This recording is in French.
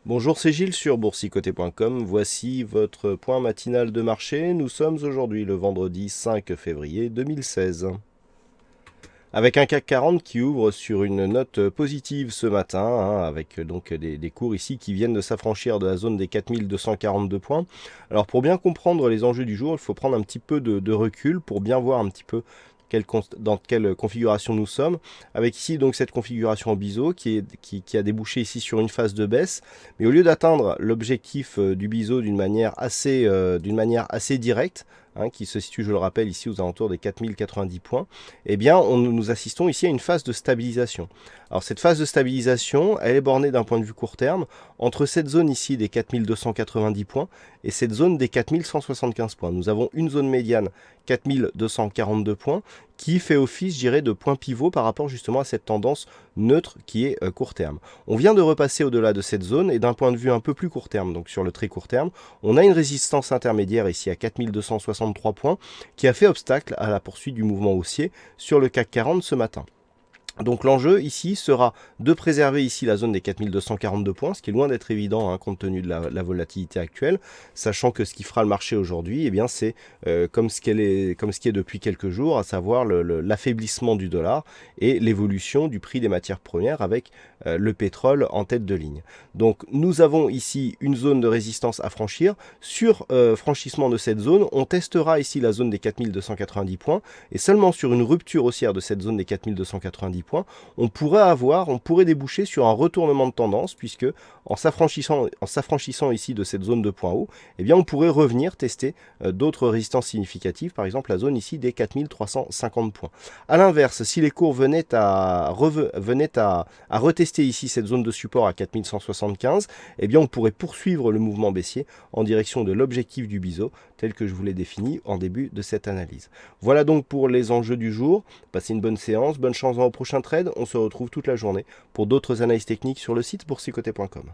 Bonjour, c'est Gilles sur boursicoté.com. Voici votre point matinal de marché. Nous sommes aujourd'hui le vendredi 5 février 2016. Avec un CAC 40 qui ouvre sur une note positive ce matin, avec donc des cours ici qui viennent de s'affranchir de la zone des 4242 points. Alors pour bien comprendre les enjeux du jour, il faut prendre un petit peu de recul pour bien voir un petit peu dans quelle configuration nous sommes, avec ici donc cette configuration en biseau qui a débouché ici sur une phase de baisse, mais au lieu d'atteindre l'objectif du biseau d'une manière assez directe, qui se situe, je le rappelle, ici aux alentours des 4090 points, eh bien, nous assistons ici à une phase de stabilisation. Alors, cette phase de stabilisation, elle est bornée d'un point de vue court terme entre cette zone ici des 4290 points et cette zone des 4175 points. Nous avons une zone médiane 4242 points qui fait office, je dirais, de point pivot par rapport justement à cette tendance neutre qui est court terme. On vient de repasser au-delà de cette zone et d'un point de vue un peu plus court terme, donc sur le très court terme, on a une résistance intermédiaire ici à 4263 points qui a fait obstacle à la poursuite du mouvement haussier sur le CAC 40 ce matin. Donc l'enjeu ici sera de préserver ici la zone des 4242 points, ce qui est loin d'être évident compte tenu de la volatilité actuelle, sachant que ce qui fera le marché aujourd'hui, eh bien c'est comme ce qui est depuis quelques jours, à savoir l'affaiblissement du dollar et l'évolution du prix des matières premières avec le pétrole en tête de ligne. Donc nous avons ici une zone de résistance à franchir. Sur franchissement de cette zone, on testera ici la zone des 4290 points et seulement sur une rupture haussière de cette zone des 4290 points, on pourrait déboucher sur un retournement de tendance puisque en s'affranchissant ici de cette zone de point haut, eh bien on pourrait revenir tester d'autres résistances significatives, par exemple la zone ici des 4350 points. A l'inverse, si les cours venaient à retester ici cette zone de support à 4175, eh bien on pourrait poursuivre le mouvement baissier en direction de l'objectif du biseau tel que je vous l'ai défini en début de cette analyse. Voilà donc pour les enjeux du jour. Passez une bonne séance, bonne chance dans vos prochains trades. On se retrouve toute la journée pour d'autres analyses techniques sur le site boursicoté.com.